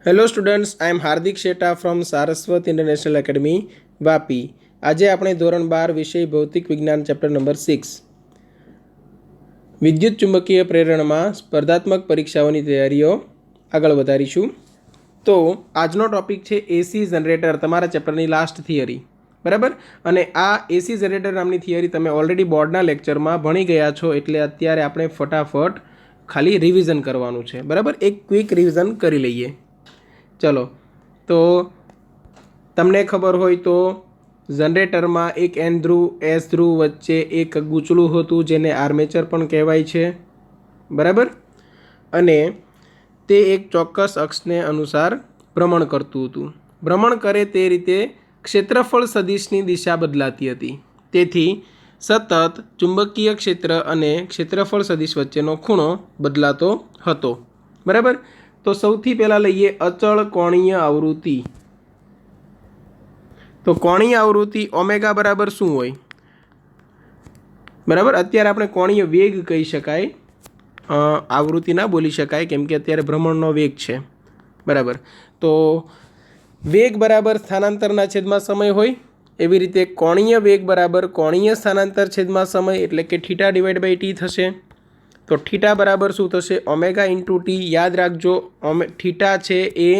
Hello students, I am Hardik Shetha from Saraswat international academy Vapi. આજે આપણે ધોરણ 12 વિષય ભૌતિક વિજ્ઞાન ચેપ્ટર નંબર 6 વિદ્યુત ચુંબકીય પ્રેરણમાં સ્પર્ધાત્મક પરીક્ષાઓની તૈયારીઓ આગળ વધારીશું। તો આજનો ટોપિક છે એસી જનરેટર, તમારા ચેપ્ટરની લાસ્ટ થિયરી, બરાબર। અને આ એસી જનરેટર નામની થિયરી તમે ઓલરેડી બોર્ડના લેક્ચરમાં ભણી ગયા છો, એટલે અત્યારે આપણે ફટાફટ ખાલી રિવિઝન કરવાનું છે, બરાબર। એક ક્વિક રિવિઝન કરી લઈએ। चलो तो तमने खबर होय तो जनरेटर में एक एन ध्रुव एस ध्रुव वच्चे एक गूंचलू होतुं जेने आर्मेचर पण कहेवाय छे, बराबर। अने ते एक चोक्कस अक्षने अनुसार भ्रमण करतुं हतुं। भ्रमण करे ते रीते क्षेत्रफळ सदिशनी दिशा बदलाती हती, तेथी सतत चुंबकीय क्षेत्र अने क्षेत्रफळ सदिश वच्चेनो खूणो बदलातो हतो, बराबर। तो सौथी पहला लईए अचल कोणीय आवृत्ति। तो कोणीय आवृत्ति ओमेगा बराबर शुं होय, बराबर। अत्यारे आपणे कोणीय वेग कही शकाय, आवृत्ति ना बोली शकाय केम के अत्यारे भ्रमणनो वेग छे, बराबर। तो वेग बराबर स्थानांतरना छेदमां समय होय, एवी रीते कोणीय वेग बराबर कोणीय स्थानांतर छेदमां समय एटले के थीटा डिवाइड बाय टी थशे। तो थीटा बराबर शू थशे, ओमेगा इंटू टी। याद राखजो, थीटा छे ए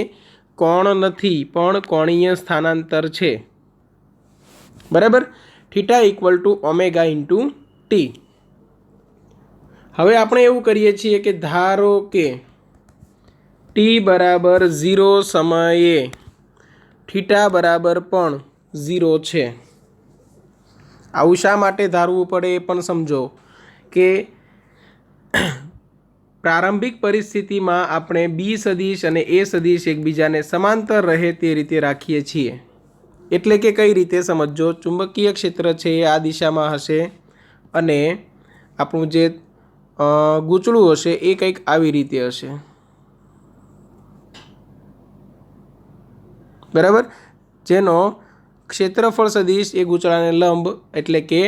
कोण नथी पण कोणीय स्थानांतर छे, बराबर। Theta equal to omega into T. हवे आपणे एवुं करीए छीए के धारो के टी बराबर 0 समये थीटा बराबर पण 0 छे। आवुं शा माटे धारवुं पड़े ए पण समजो के प्रारंभिक परिस्थिति में आपणे बी सदिश अने ए सदिश एकबीजाने समांतर रहे ते रीते राखीए छीए। एटले के कई रीते समझो, चुंबकीय क्षेत्र छे आ दिशा में हशे अने आपणुं जे गूंचळुं हशे ए कंईक आवी रीते हशे, बराबर। जेनो क्षेत्रफळ सदिश ए गूंचळाने लंब एटले के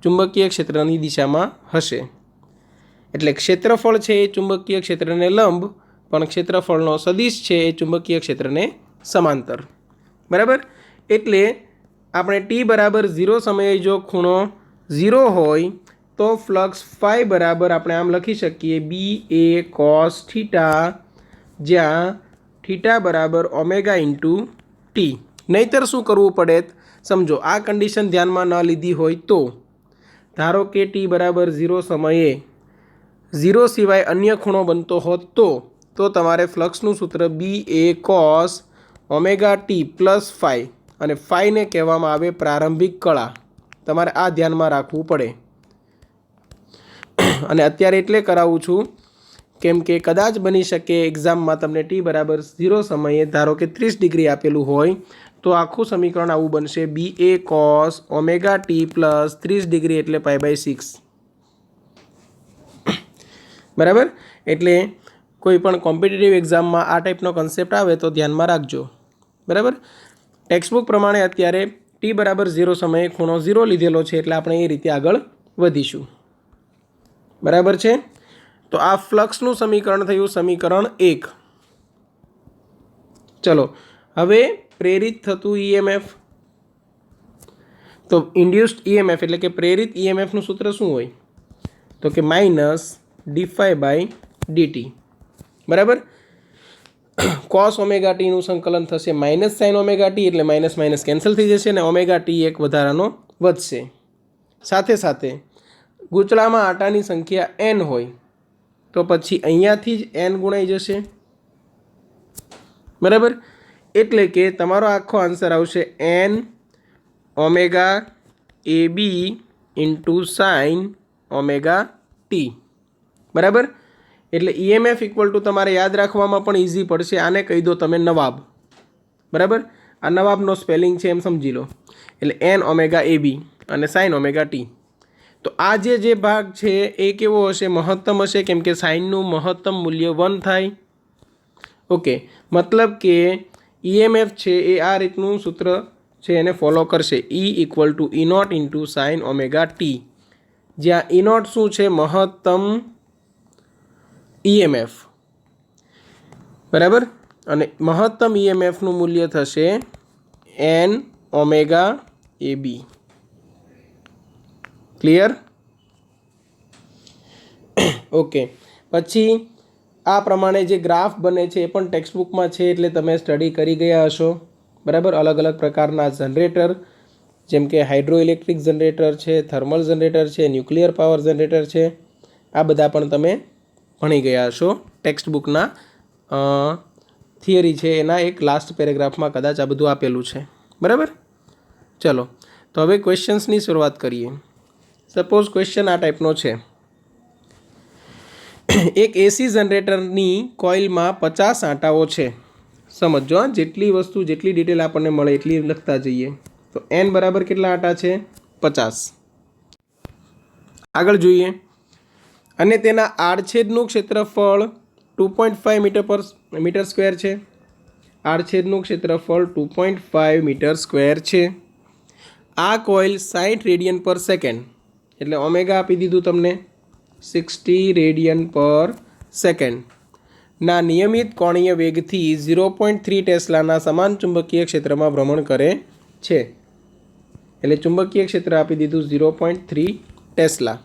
चुंबकीय क्षेत्रनी दिशा में हशे। एटले क्षेत्रफळ छे ए चुंबकीय क्षेत्रने लंब, पण क्षेत्रफळनो सदिश छे ए चुंबकीय क्षेत्रने समांतर, बराबर। एटले आपणे टी बराबर 0 समये जो खूणो 0 होय तो फ्लक्स फाई बराबर आपणे आम लखी शकीए बी ए कॉस थीटा, ज्यां थीटा बराबर ओमेगा इंटू टी। नहींतर शुं करवुं पड़े, समझो आ कंडीशन ध्यान में न लीधी होय तो धारो के टी बराबर 0 समये 0 सिवाय अन्य खूणो बनतो होत तो तमारे फ्लक्सनुं सूत्र B A cos omega T plus phi, अने फाई ने कहेवामां आवे प्रारंभिक कळा। तमारे आ ध्यान में राखवुं पड़े। अने अत्यारे एटले करावुं छुं केम के कदाच बनी शके एक्जाम में तमने टी बराबर 0 समये धारो के 30 डिग्री आपेलुं होय तो आखुं समीकरण आवुं बनशे B A cos omega T plus 30 degree एटले पाई बाय 6, बराबर। एटले कोई पण कॉम्पिटिटिव एक्जाम में आ टाइपनो कॉन्सेप्ट आवे तो ध्यान में राखजो, बराबर। टेक्स्टबुक प्रमाणे अत्यारे टी बराबर 0 समये खूणो 0 लीधेलो छे, एटले आपणे ए रीते आगळ वधीशुं, बराबर छे। तो आ फ्लक्सनुं समीकरण थयुं समीकरण 1। चलो हवे प्रेरित थतुं ईएमएफ। तो इंड्यूस्ड ईएमएफ एटले के प्रेरित ईएमएफ नुं सूत्र शुं होय, तो के minus D phi by D T, बराबर। कॉस ओमेगा टी नुं संकलन थशे माइनस साइन ओमेगा टी, एटले माइनस माइनस केन्सल थई जशे ने ओमेगा टी एक वधारानो वधशे। साथे साथे गूंचळामां आटानी संख्या एन होय तो पछी अहींयाथी ज एन गुणाई जशे, बराबर। एटले के तमारो आखो आंसर आवशे N omega A B into sine omega T, बराबर। एटले ईएमएफ इक्वल टू तमारे याद राखवामां पण इजी पड़शे। आने कही दो तमे नवाब, बराबर। आ नवाबनो स्पेलिंग छे एम समजी लो। एटले एन ओमेगा ए बी अने साइन ओमेगा टी। तो आ जे भाग छे ए केवो हशे, महत्तम हशे, केम के साइननुं महत्तम मूल्य 1 थाय। ओके, मतलब के ईएमएफ छे ए आ रीतनुं सूत्र छे एने फॉलो करशे, E equal to E not into sine omega T, ज्यां ई नॉट शुं छे, महत्तम ईएमएफ, बराबर। અને મહત્તમ ઈએમએફનું મૂલ્ય થશે N omega A B. Clear? Okay. પછી આ પ્રમાણે જે ગ્રાફ બને છે એ પણ ટેક્સ્ટબુકમાં છે, એટલે તમે સ્ટડી કરી ગયા હશો. બરાબર. અલગ અલગ પ્રકારના જનરેટર, જેમ કે હાઇડ્રો ઇલેક્ટ્રિક જનરેટર છે, થર્મલ જનરેટર છે, ન્યુક્લિયર પાવર જનરેટર છે, આ બધા પણ તમે ભણી ગયા હશો. ટેક્સ્ટબુકના થિયરી છે એના એક લાસ્ટ પેરેગ્રાફમાં કદાચ આ બધું આપેલું છે. બરાબર. ચલો, તો હવે ક્વેશ્ચન્સની શરૂઆત કરીએ. સપોઝ ક્વેશ્ચન આ ટાઈપનો છે. એક એસી જનરેટરની કોઇલમાં 50 આંટાઓ છે. સમજો, જેટલી વસ્તુ, જેટલી ડિટેલ આપણને મળે એટલી લખતા જઈએ. તો એન બરાબર કેટલા આંટા છે? 50. આગળ જોઈએ. અને તેના આડછેદનું ક્ષેત્રફળ 2.5 મીટર સ્ક્વેર છે. આડછેદનું ક્ષેત્રફળ 2.5 મીટર સ્ક્વેર છે. આ કોઇલ 60 રેડિયન પર સેકન્ડ, એટલે ઓમેગા આપી દીધું તમને, 60 રેડિયન પર સેકન્ડ ના નિયમિત કોણીય વેગથી 0.3 ટેસ્લાના સમાન ચુંબકીય ક્ષેત્રમાં ભ્રમણ કરે છે. એટલે ચુંબકીય ક્ષેત્ર આપી દીધું 0.3 ટેસ્લા.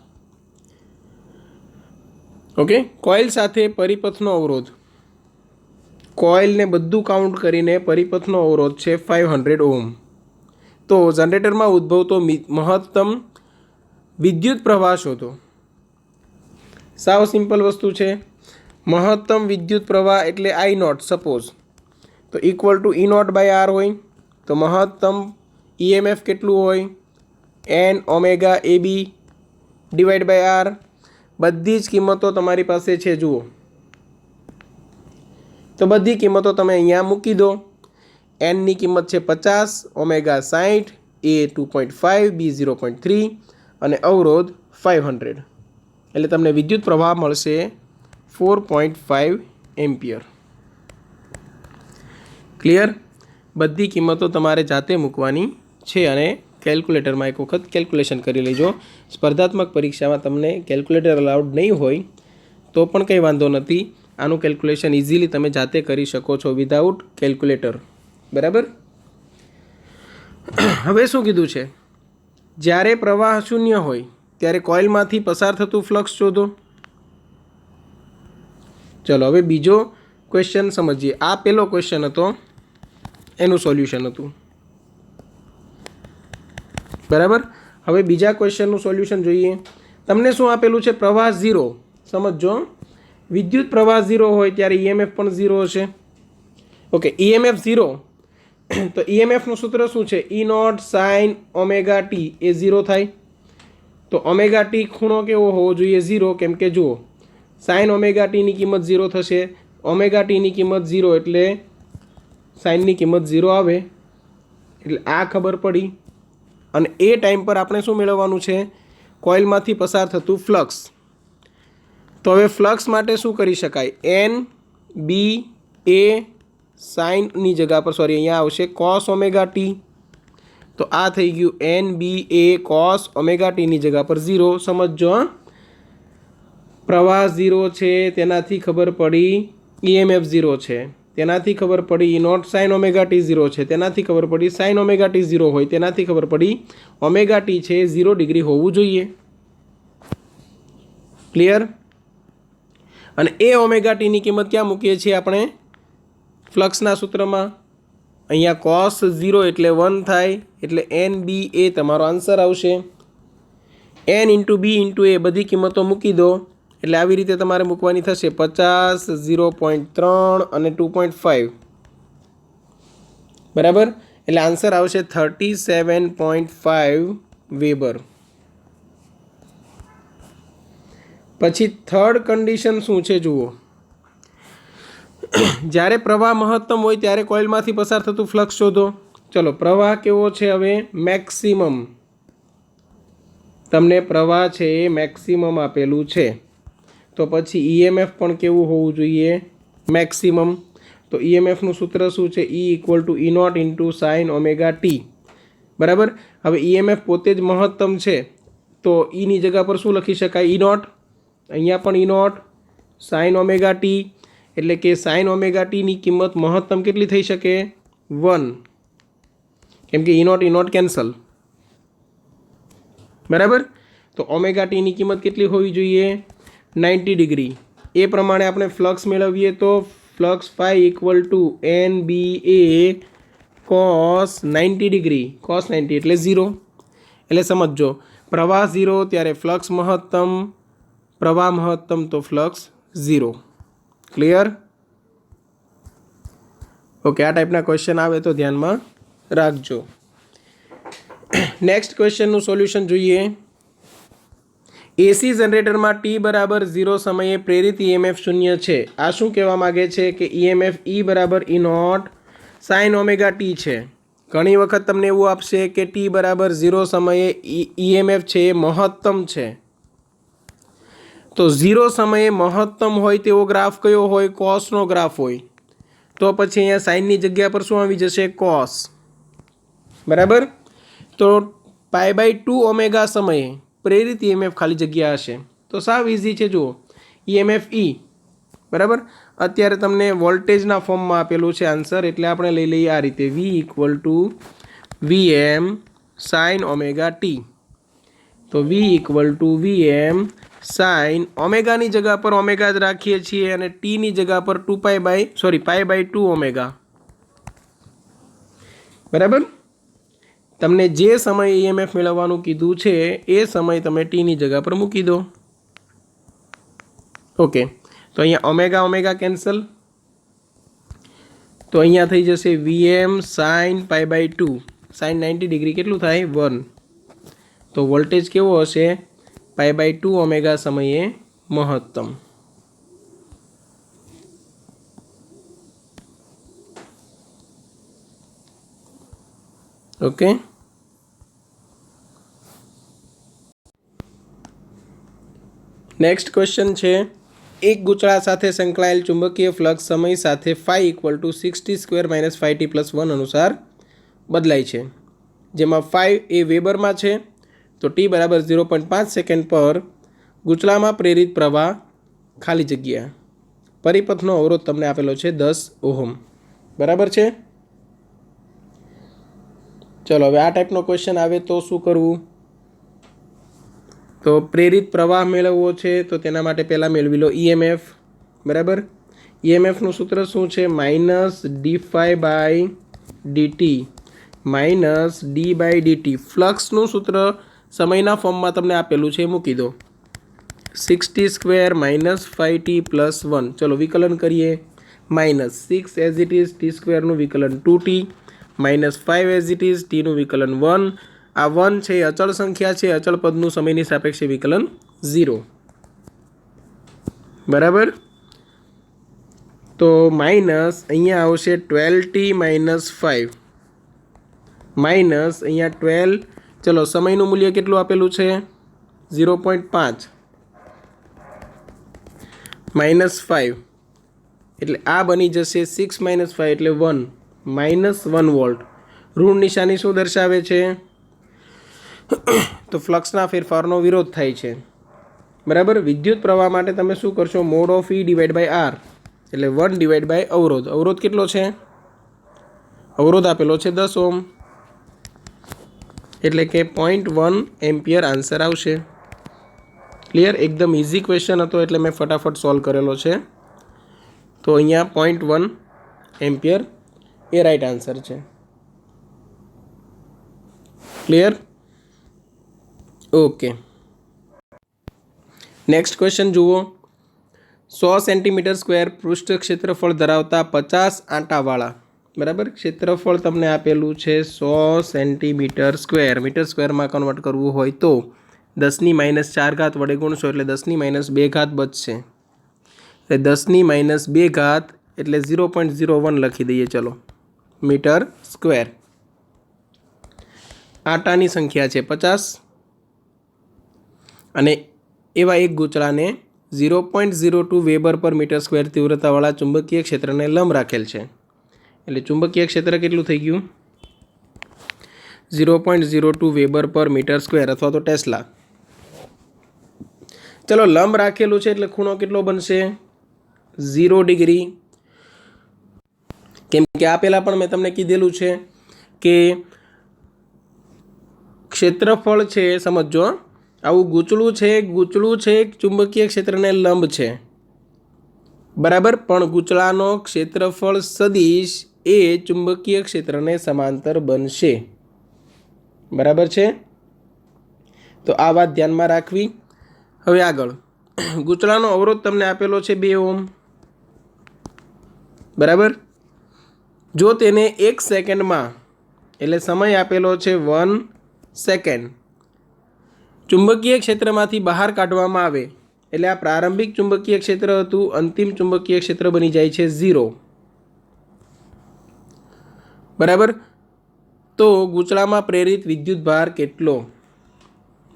ઓકે. કોઇલ સાથે પરિપથનો અવરોધ, કોઇલને બધું કાઉન્ટ કરીને પરિપથનો અવરોધ છે 500 ઓહ્મ. તો જનરેટરમાં ઉદ્ભવતો મહત્તમ વિદ્યુત પ્રવાહ શોધો. સાવ સિમ્પલ વસ્તુ છે. મહત્તમ વિદ્યુત પ્રવાહ એટલે આઈ નોટ સપોઝ, તો equal to E naught by R હોય. તો મહત્તમ ઈએમએફ કેટલું હોય? N omega A B divide by R. બધી જ કિંમતો તમારી પાસે છે, જુઓ. તો બધી કિંમતો તમે અહીંયા મૂકી દો. એનની કિંમત છે 50, ઓમેગા 60, એ 2.5, બી 0.3 અને અવરોધ 500. એટલે તમને વિદ્યુત પ્રવાહ મળશે 4.5 એમ્પિયર. ક્લિયર? બધી કિંમતો તમારે જાતે મૂકવાની છે અને કેલ્ક્યુલેટરમાં એક વખત કેલ્ક્યુલેશન કરી લેજો. સ્પર્ધાત્મક પરીક્ષામાં તમને કેલ્ક્યુલેટર અલાઉડ નહીં હોય તો પણ કંઈ વાંધો નથી. આનું કેલ્ક્યુલેશન ઇઝીલી તમે જાતે કરી શકો છો વિધાઉટ કેલ્ક્યુલેટર. બરાબર. હવે શું કીધું છે? જ્યારે પ્રવાહ શૂન્ય હોય ત્યારે કોઇલમાંથી પસાર થતું ફ્લક્સ શોધો. ચલો, હવે બીજો ક્વેશ્ચન સમજીએ. આ પહેલો ક્વેશ્ચન હતો, એનું સોલ્યુશન હતું. બરાબર. હવે બીજા ક્વેશ્ચનનું સોલ્યુશન જોઈએ. તમને શું આપેલું છે? પ્રવાહ 0. સમજો, વિદ્યુત પ્રવાહ 0 હોય ત્યારે ઈએમએફ પણ 0 હશે. ઓકે, ઈએમએફ 0, તો ઈએમએફનું સૂત્ર શું છે? ઈ નોટ સાઇન ઓમેગા ટી એ 0 થાય. તો ઓમેગા ટી ખૂણો કેવો હોવો જોઈએ? 0. કેમ કે જુઓ, સાઇન ઓમેગા ટીની કિંમત 0 થશે. ઓમેગા ટીની કિંમત 0 એટલે સાઇનની કિંમત 0 આવે. એટલે આ ખબર પડી. અને એ ટાઈમ પર આપણે શું મેળવવાનું છે? કોઇલમાંથી પસાર થતું ફ્લક્સ. તો હવે ફ્લક્સ માટે શું કરી શકાય? એન બી એ સાઇનની જગ્યા પર, સોરી, અહીંયા આવશે કોસ ઓમેગા ટી. તો આ થઈ ગયું એન બી એ કોસ ઓમેગા ટીની જગ્યા પર 0. સમજો, પ્રવાહ 0 છે તેનાથી ખબર પડી ઈએમએફ 0 છે. તેનાથી ખબર પડી ઈ નોટ સાઇન ઓમેગા ટી 0 છે. તેનાથી ખબર પડી સાઇન ઓમેગા ટી 0 હોય. તેનાથી ખબર પડી ઓમેગા ટી છે 0 ડિગ્રી હોવું જોઈએ. ક્લિયર? અને એ ઓમેગા ટીની કિંમત ક્યાં મૂકીએ છીએ આપણે? ફ્લક્સના સૂત્રમાં. અહીંયા કોસ 0 એટલે 1 થાય. એટલે એન બી એ તમારો આન્સર આવશે. એન ઇન્ટુ બી ઇન્ટુ એ બધી કિંમતો મૂકી દો. એટલે આવી રીતે તમારે મૂકવાની થશે 50, 0.3 અને 2.5. બરાબર. એટલે આન્સર આવશે 37.5 વેબર. પછી થર્ડ કન્ડિશન શું છે જુઓ. જ્યારે પ્રવાહ મહત્તમ હોય ત્યારે કોઇલમાંથી પસાર થતું ફ્લક્સ શોધો. ચલો, પ્રવાહ કેવો છે? હવે મેક્સિમમ. તમને પ્રવાહ છે એ મેક્સિમમ આપેલું છે. તો પછી ઈએમએફ પણ કેવું હોવું જોઈએ? મેક્સિમમ. તો ઈએમએફનું સૂત્ર શું છે? E equal to E not into sine omega T. બરાબર. હવે ઈએમએફ પોતે જ મહત્તમ છે, તો ઈની જગ્યા પર શું લખી શકાય? ઈ નોટ. અહીંયા પણ ઈ નોટ સાઇન ઓમેગા ટી. એટલે કે સાઇન ઓમેગા ટીની કિંમત મહત્તમ કેટલી થઈ શકે? 1, કેમ કે ઈ નોટ કેન્સલ, બરાબર. તો ઓમેગા ટીની કિંમત કેટલી હોવી જોઈએ? 90 ડિગ્રી. એ પ્રમાણે આપણે ફ્લક્સ મેળવીએ તો flux phi equal to NBA cos 90 degree. cos 90 એટલે 0. એટલે સમજો, પ્રવાહ 0 ત્યારે ફ્લક્સ મહત્તમ, પ્રવાહ મહત્તમ તો ફ્લક્સ 0. ક્લિયર? ઓકે, આ ટાઈપના ક્વેશ્ચન આવે તો ધ્યાનમાં રાખજો. નેક્સ્ટ ક્વેશ્ચનનું સોલ્યુશન જોઈએ. એસી જનરેટરમાં ટી બરાબર 0 સમયે પ્રેરિત ઈએમએફ 0 છે. આ શું કહેવા માગે છે કે ઈએમએફ ઈ બરાબર ઈ નોટ સાઇન ઓમેગા ટી છે. ઘણી વખત તમને એવું આપશે કે ટી બરાબર 0 સમયે ઈએમએફ છે એ મહત્તમ છે. તો 0 સમયે મહત્તમ હોય તેવો ગ્રાફ કયો હોય? કોસનો ગ્રાફ હોય. તો પછી અહીંયા સાઇનની જગ્યા પર શું આવી જશે? કોસ. બરાબર. તો π/2 ઓમેગા સમયે પ્રેરિત ઈએમએફ ખાલી જગ્યા હશે. તો સાવ ઇઝી છે. જુઓ, ઈએમએફ ઈ બરાબર. અત્યારે તમને વોલ્ટેજના ફોર્મમાં આપેલું છે આન્સર, એટલે આપણે લઈ લઈએ આ રીતે, V = VM sign omega T. તો V = VM સાઇન ઓમેગાની જગ્યા પર ઓમેગા જ રાખીએ છીએ અને ટીની જગ્યા પર π/2 ઓમેગા. બરાબર. તમને જે સમય ઈએમએફ મેળવવાનું કીધું છે એ સમય તમે ટીની જગ્યા પર મૂકી દો. ઓકે, તો અહીંયા ઓમેગા ઓમેગા કેન્સલ. તો અહીંયા થઈ જશે VM સાઇન π/2 સાઇન 90 ડિગ્રી કેટલું થાય? 1. તો વોલ્ટેજ કેવો હશે? π/2 ઓમેગા સમયે મહત્તમ. ઓકે, નેક્સ્ટ ક્વેશ્ચન છે. એક ગૂંચળા સાથે સંકળાયેલ ચુંબકીય ફ્લક્સ સમય સાથે ફાઈ = 60² - 5t + 1 અનુસાર બદલાય છે. જેમાં ફાઈ એ વેબરમાં છે. તો ટી બરાબર 0.5 સેકન્ડ પર ગૂંચળામાં પ્રેરિત પ્રવાહ ખાલી જગ્યા પરિપથનો અવરોધ તમને આપેલો છે 10 ઓહમ. બરાબર છે. ચલો, હવે આ ટાઈપનો ક્વેશ્ચન આવે તો શું કરવું? તો પ્રેરિત પ્રવાહ મેળવવો છે તો તેના માટે પહેલાં મેળવી લો ઈએમએફ. બરાબર. ઈએમએફનું સૂત્ર શું છે? -dφ/dt -d/dt. ફ્લક્સનું સૂત્ર સમયના ફોર્મમાં તમને આપેલું છે, મૂકી દો. 60² - 5t + 1. ચલો વિકલન કરીએ. -6 એઝ ઇટ ઇઝ t² નું વિકલન 2t, -5 as it is t નું વિકલન 1. આ 1 છે એ અચળ સંખ્યા છે, અચળ પદનું સમયની સાપેક્ષે વિકલન 0. બરાબર. તો માઇનસ અહીંયા આવશે 12t - 5 માઇનસ અહીંયા 12. ચલો, સમયનું મૂલ્ય કેટલું આપેલું છે? 0.5 -5 એટલે આ બની જશે 6 - 5 એટલે 1 -1 વોલ્ટ. ઋણ નિશાની શું દર્શાવે છે? તો ફ્લક્સના ફેરફારનો વિરોધ થાય છે. બરાબર. વિદ્યુત પ્રવાહ માટે તમે શું કરશો? મોડ ઓફ E / R એટલે 1 / અવરોધ. અવરોધ કેટલો છે? અવરોધ આપેલો છે 10 ઓહમ, એટલે કે 0.1 એમ્પિયર આન્સર આવશે. ક્લિયર? એકદમ ઇઝી ક્વેશ્ચન હતો એટલે મેં ફટાફટ સોલ્વ કરેલો છે. તો અહીંયા 0.1 એમ્પિયર એ રાઈટ આન્સર છે. ક્લિયર? ઓકે, નેક્સ્ટ ક્વેશ્ચન જુઓ. 100 સેન્ટીમીટર સ્ક્વેર પૃષ્ઠ ક્ષેત્રફળ ધરાવતા 50 આંટાવાળા, બરાબર, ક્ષેત્રફળ તમને આપેલું છે 100 સેન્ટીમીટર સ્ક્વેર. મીટર સ્ક્વેરમાં કન્વર્ટ કરવું હોય તો 10⁻⁴ વડે ગુણશો એટલે 10⁻² બચશે. એટલે 10⁻² એટલે 0.01 લખી દઈએ. ચલો, મીટર સ્ક્વેર. આંટાની સંખ્યા છે 50 અને એવા એક ગૂંચળાને 0.02 વેબર પર મીટર સ્ક્વેર તીવ્રતાવાળા ચુંબકીય ક્ષેત્રને લંબ રાખેલ છે. એટલે ચુંબકીય ક્ષેત્ર કેટલું થઈ ગયું? 0.02 વેબર પર મીટર સ્ક્વેર અથવા તો ટેસ્લા. ચલો, લંબ રાખેલું છે એટલે ખૂણો કેટલો બનશે? 0 ડિગ્રી. કેમ કે આ પહેલાં પણ મેં તમને કીધેલું છે કે ક્ષેત્રફળ છે, સમજો આવું ગૂંચળું છે ચુંબકીય ક્ષેત્રને લંબ છે, બરાબર, પણ ગૂંચળાનો ક્ષેત્રફળ સદિશ એ ચુંબકીય ક્ષેત્રને સમાંતર બનશે, બરાબર છે. તો આ વાત ધ્યાનમાં રાખવી. હવે આગળ, ગૂંચળાનો અવરોધ તમને આપેલો છે 2 ઓહ્મ, બરાબર. જો તેને 1 સેકન્ડમાં, એટલે સમય આપેલો છે 1 સેકન્ડ, ચુંબકીય ક્ષેત્રમાંથી બહાર કાઢવામાં આવે, એટલે આ પ્રારંભિક ચુંબકીય ક્ષેત્ર હતું, અંતિમ ચુંબકીય ક્ષેત્ર બની જાય છે 0, બરાબર. તો ગૂંચળામાં પ્રેરિત વિદ્યુત ભાર કેટલો,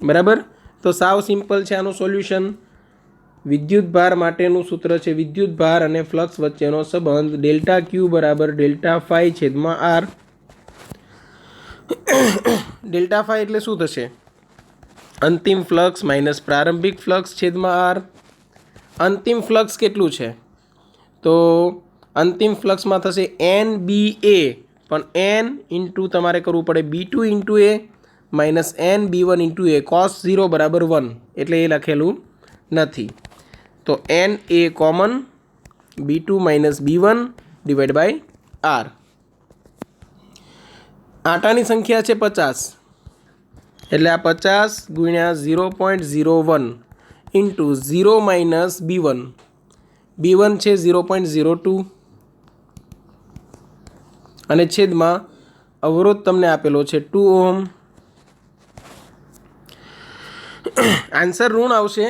બરાબર. તો સાવ સિમ્પલ છે આનું સોલ્યુશન. વિદ્યુત ભાર માટેનું સૂત્ર છે વિદ્યુત ભાર અને ફ્લક્સ વચ્ચેનો સંબંધ ડેલ્ટા ક્યુ બરાબર ડેલ્ટા ફાઈ છેદમાં આર. ડેલ્ટા ફાઈ એટલે શું થશે? અંતિમ ફ્લક્સ માઇનસ પ્રારંભિક ફ્લક્સ છેદમાં આર. અંતિમ ફ્લક્સ કેટલું છે? તો અંતિમ ફ્લક્સમાં થશે NBA, પણ એન ઇન્ટુ તમારે કરવું પડે B2 into A minus NB1 into A cos 0 બરાબર 1, એટલે એ લખેલું નથી. તો N A common, B2 minus B1 divide by R. આટાની સંખ્યા છે 50, એટલે આ 50 ગુણ્યા 0.01 ઇન્ટુ 0 માઇનસ B1, B1 છે 0.02, અને છેદમાં અવરોધ તમને આપેલો છે 2 ઓહ્મ. આન્સર ઋણ આવશે,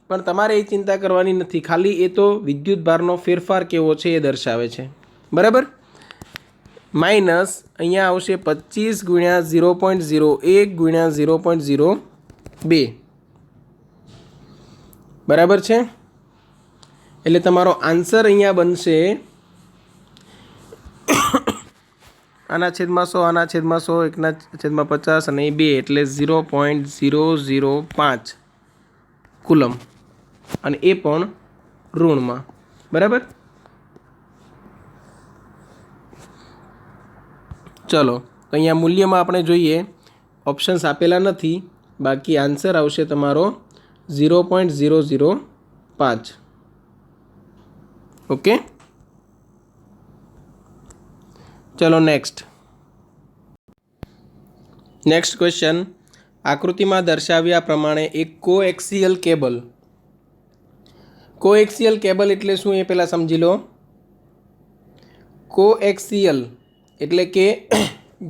પણ તમારે એ ચિંતા કરવાની નથી, ખાલી એ તો વિદ્યુત ભારનો ફેરફાર કેવો છે એ દર્શાવે છે, બરાબર. માઇનસ અહીંયા આવશે 25 ગુણ્યા 0.01 ગુણ્યા 0.02, બરાબર છે. એટલે તમારો આન્સર અહીંયા બનશે આના છેદમાં 100, આના છેદમાં 100, એકના છેદમાં 50 અને 2, એટલે 0.005 કુલમ, અને એ પણ ઋણમાં, બરાબર. ચલો, તો અહીંયા મૂલ્યમાં આપણે જોઈએ, ઓપ્શન્સ આપેલા નથી, બાકી આન્સર આવશે તમારો 0.005. ઓકે, ચલો નેક્સ્ટ ક્વેશ્ચન. આકૃતિમાં દર્શાવ્યા પ્રમાણે એક કોએક્સિયલ કેબલ એટલે શું એ પહેલાં સમજી લો. કોએક્સિયલ એટલે કે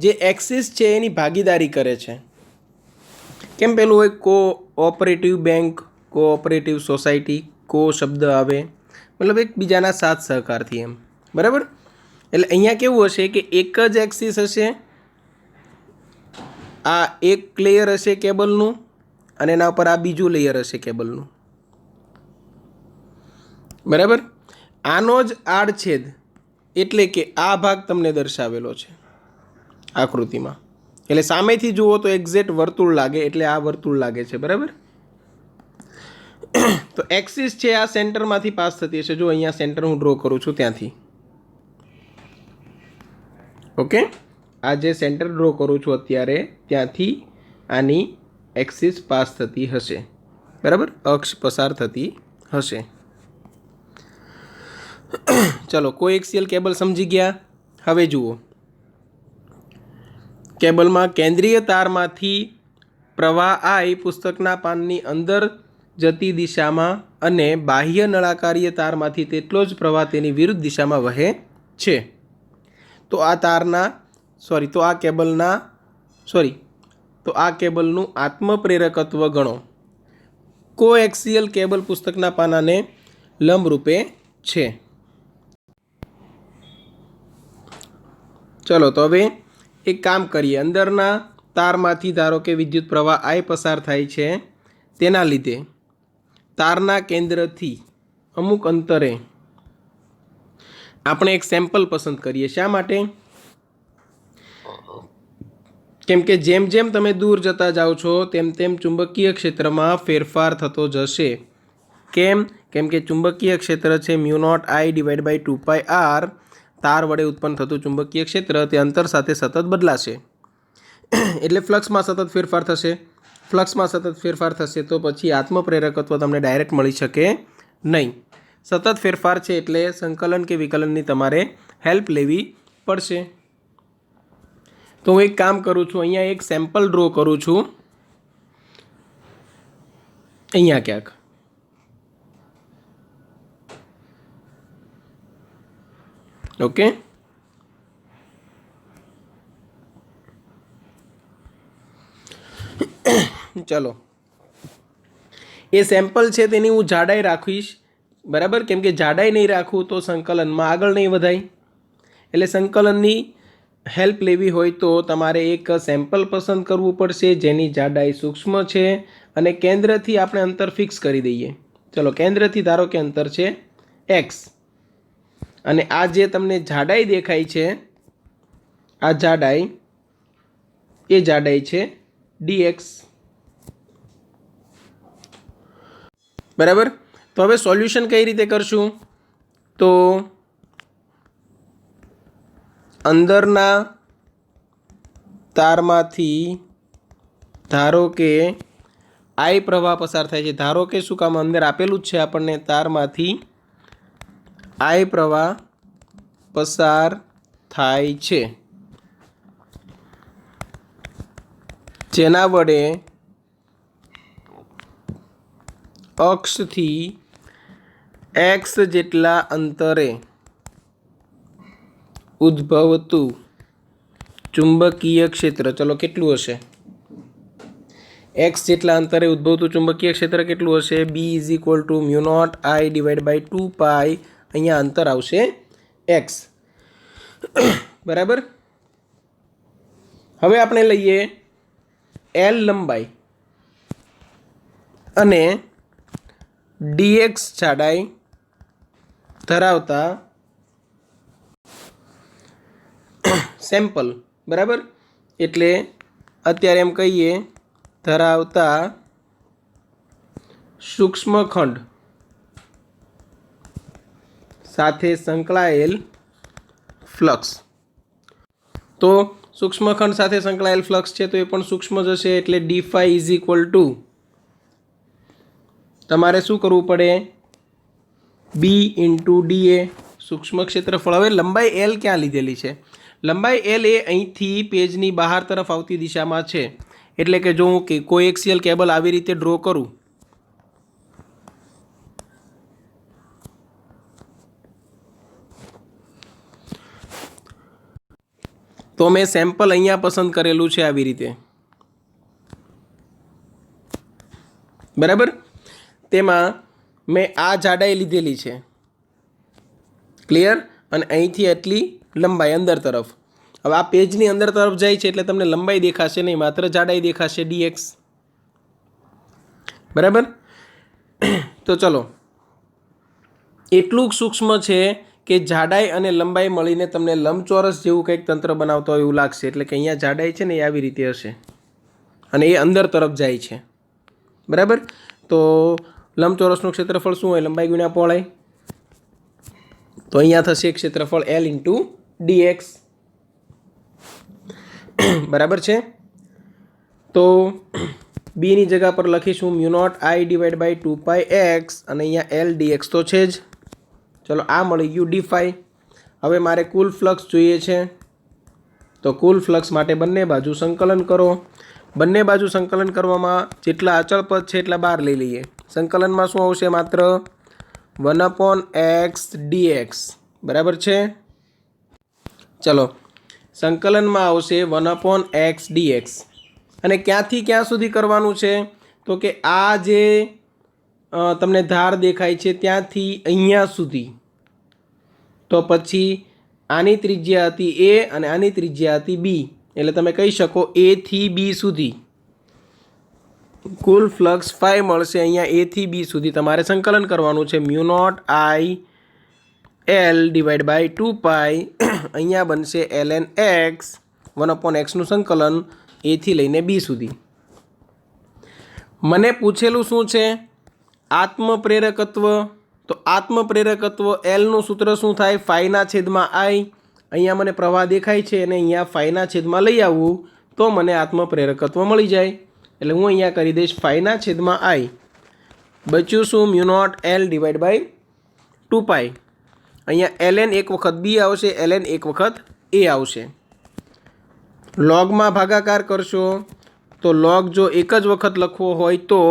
જે એક્સિસ છે એની ભાગીદારી કરે છે. કેમ પેલું હોય કોઓપરેટિવ બેંક, કોઓપરેટિવ સોસાયટી, કો શબ્દ આવે મતલબ એકબીજાના સાથ સહકારથી એમ, બરાબર. એટલે અહીંયા કેવું હશે કે એક જ એક્સિસ હશે, આ એક લેયર હશે કેબલનું, અને એના ઉપર આ બીજું લેયર હશે કેબલનું, બરાબર. આનો જ આડછેદ એટલે કે આ ભાગ તમને દર્શાવેલો છે આકૃતિમાં, એટલે સામેથી જુઓ તો એક્ઝેક્ટ વર્તુળ લાગે, એટલે આ વર્તુળ લાગે છે, બરાબર. તો એક્સિસ છે આ સેન્ટરમાંથી પાસ થતી હશે, જો અહીંયા સેન્ટર હું ડ્રો કરું છું ત્યાંથી, ઓકે. આ જે સેન્ટર ડ્રો કરું છું અત્યારે ત્યાંથી આની એક્સિસ પાસ થતી હશે, બરાબર, અક્ષ પસાર થતી હશે. ચલો, કોએક્સિયલ કેબલ સમજી ગયા. હવે જુઓ, કેબલમાં કેન્દ્રીય તારમાંથી પ્રવાહ I પુસ્તકના પાનની અંદર જતી દિશામાં અને બાહ્ય નળાકારીય તારમાંથી તેટલો જ પ્રવાહ તેની વિરુદ્ધ દિશામાં વહે છે. તો આ કેબલનું આત્મપ્રેરકત્વ ગણો. કોએક્સિયલ કેબલ પુસ્તકના પાનાને લંબરૂપે છે. ચલો, તો હવે એક કામ કરીએ. અંદરના તારમાંથી ધારો કે વિદ્યુત પ્રવાહ I પસાર થાય છે, તેના લીધે તારના કેન્દ્રથી અમુક અંતરે આપણે એક સેમ્પલ પસંદ કરીએ. શા માટે? કેમ કે જેમ જેમ તમે દૂર જતા જાઓ છો તેમ તેમ ચુંબકીય ક્ષેત્રમાં ફેરફાર થતો જશે. કેમ? કેમ કે ચુંબકીય ક્ષેત્ર છે μ0I ડિવાઈડ બાય 2πr, તાર વડે ઉત્પન્ન થતું ચુંબકીય ક્ષેત્ર તે અંતર સાથે સતત બદલાશે. એટલે ફ્લક્સમાં સતત ફેરફાર થશે. ફ્લક્સમાં સતત ફેરફાર થશે તો પછી આત્મપ્રેરકત્વ તમને ડાયરેક્ટ મળી શકે નહીં. સતત ફેરફાર છે એટલે સંકલન કે વિકલનની તમારે હેલ્પ લેવી પડશે. તો હું એક કામ કરું છું, અહીંયા એક સેમ્પલ ડ્રો કરું છું, અહીંયા ક્યાંક. ઓકે, ચલો એ સેમ્પલ છે તેની હું જાડાઈ રાખીશ, બરાબર? કેમ કે જાડાઈ નહીં રાખું તો સંકલનમાં આગળ નહીં વધાય. એટલે સંકલનની હેલ્પ લેવી હોય તો તમારે એક સેમ્પલ પસંદ કરવું પડશે જેની જાડાઈ સૂક્ષ્મ છે અને કેન્દ્રથી આપણે અંતર ફિક્સ કરી દઈએ. ચલો, કેન્દ્રથી ધારો કે અંતર છે x અને આ જે તમને જાડાઈ દેખાય છે, આ જાડાઈ, એ જાડાઈ છે dx, બરાબર? તો હવે સોલ્યુશન કઈ રીતે કરશું? તો અંદરના તારમાંથી ધારો કે I પ્રવાહ પસાર થાય છે. ધારો કે શું કામ? અંદર આપેલું જ છે આપણને, તારમાંથી I પ્રવાહ પસાર થાય છે જેના વડે અક્ષથી x જેટલા અંતરે ઉદ્ભવતું ચુંબકીય ક્ષેત્ર, ચલો કેટલું હશે? x જેટલા અંતરે ઉદ્ભવતું ચુંબકીય ક્ષેત્ર કેટલું હશે? B = μ0I ડિવાઈડ બાય 2π, અહીંયા અંતર આવશે x, બરાબર? હવે આપણે લઈએ L લંબાઈ અને dx જાડાઈ ધરાવતા સેમ્પલ, બરાબર? એટલે અત્યારે એમ કહીએ ધરાવતા સૂક્ષ્મ ખંડ સાથે સંકળાયેલ ફ્લક્સ. તો સૂક્ષ્મખંડ સાથે સંકળાયેલ ફ્લક્સ છે તો એ પણ સૂક્ષ્મ જ હશે. એટલે d∅ તમારે શું કરવું પડે? B × dA, સૂક્ષ્મ ક્ષેત્રફળ. હવે લંબાઈ L ક્યાં લીધેલી છે? લંબાઈ L એ અહીંથી પેજની બહાર તરફ આવતી દિશામાં છે. એટલે કે જો હું કોએક્સિયલ કેબલ આવી રીતે ડ્રો કરું, તો મેં સેમ્પલ અહીંયા પસંદ કરેલું છે આવી રીતે, બરાબર? તેમાં મેં આ જાડાઈ લીધેલી છે, ક્લિયર? અને અહીંથી એટલી લંબાઈ અંદર તરફ. હવે આ પેજની અંદર તરફ જાય છે એટલે તમને લંબાઈ દેખાશે નહીં, માત્ર જાડાઈ દેખાશે dx, બરાબર? તો ચલો, એટલું સૂક્ષ્મ છે કે જાડાઈ અને લંબાઈ મળીને તમને લંબચોરસ જેવું કંઈક તંત્ર બનાવતો હોય એવું લાગશે. એટલે કે અહીંયા જાડાઈ છે ને એ આવી રીતે હશે અને એ અંદર તરફ જાય છે, બરાબર? તો લંબચોરસનું ક્ષેત્રફળ શું હોય? લંબાઈ ગુણ્યા પહોળાઈ. તો અહીંયા થશે ક્ષેત્રફળ L × dx, બરાબર છે? તો b ની જગ્યા પર લખીશું μ0I ડિવાઈડ બાય 2πx અને અહીંયા L dx તો છે જ. ચલો, આ મળી ગયું d∅. હવે મારે કુલ ફ્લક્સ જોઈએ છે, તો કુલ ફ્લક્સ માટે બંને બાજુ સંકલન કરો. બંને બાજુ સંકલન કરવામાં જેટલા અચળ પદ છે એટલા બહાર લઈ લઈએ. સંકલનમાં શું આવશે? માત્ર 1/x dx, બરાબર છે? ચલો, સંકલનમાં આવશે 1/x dx. અને ક્યાંથી ક્યાં સુધી કરવાનું છે? તો કે આ જે તમને ધાર દેખાય છે ત્યાંથી અહીંયા સુધી. તો પછી આની ત્રિજ્યા હતી a અને આની ત્રિજ્યા હતી b, એટલે તમે કહી શકો a થી b સુધી કુલ ફ્લક્સ ϕ મળશે. અહીંયા a થી b સુધી તમારે સંકલન કરવાનું છે μ0I L ડિવાઈડ બાય 2π, અહીંયા બનશે ln x, 1/x નું સંકલન a થી લઈને b સુધી. મને પૂછેલું શું છે? આત્મપ્રેરકત્વ, તો આત્મપ્રેરકત્વ એલનું સૂત્ર શું થાય? ફાઈના છેદમાં આઈ. અહીંયા મને પ્રવાહ દેખાય છે અને અહીંયા ફાઈના છેદમાં લઈ આવવું તો મને આત્મપ્રેરકત્વ મળી જાય. એટલે હું અહીંયા કરી દઈશ ફાઈના છેદમાં આઈ. બચ્યું શું? Mu naught L divide by 2 pi. અહીંયા ln એક વખત બી આવશે, ln એક વખત એ આવશે. લોગમાં ભાગાકાર કરશો તો લોગ જો એક જ વખત લખવો હોય તો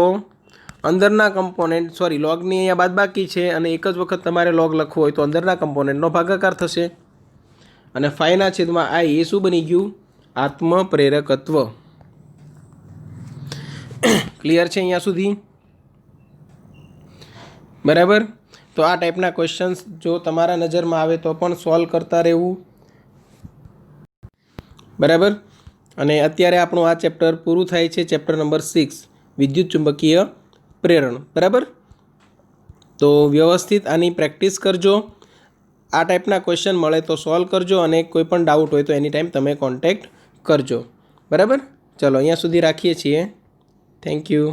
અંદરના કમ્પોનેન્ટ, સોરી લોગની અહીંયા બાદબાકી છે અને એક જ વખત તમારે લોગ લખવો હોય તો અંદરના કમ્પોનેન્ટનો ભાગાકાર થશે. અને ફાઈના છેદમાં આઈ એ શું બની ગયું? આત્મપ્રેરકત્વ. ક્લિયર છે અહીંયા સુધી? બરાબર. તો આ ટાઈપના ક્વેશ્ચન્સ જો તમારા નજરમાં આવે તો પણ સોલ્વ કરતા રહેવું. બરાબર. અને અત્યારે આપણું આ ચેપ્ટર પૂરું થાય છે, ચેપ્ટર નંબર 6 વિદ્યુત ચુંબકીય પ્રેરણ. બરાબર. તો વ્યવસ્થિત આની પ્રેક્ટિસ કરજો. આ ટાઈપના ક્વેશ્ચન મળે તો સોલ્વ કરજો અને કોઈ પણ ડાઉટ હોય તો એની ટાઈમ તમે કોન્ટેક્ટ કરજો. બરાબર. ચલો અહીંયા સુધી રાખીએ છીએ. Thank you.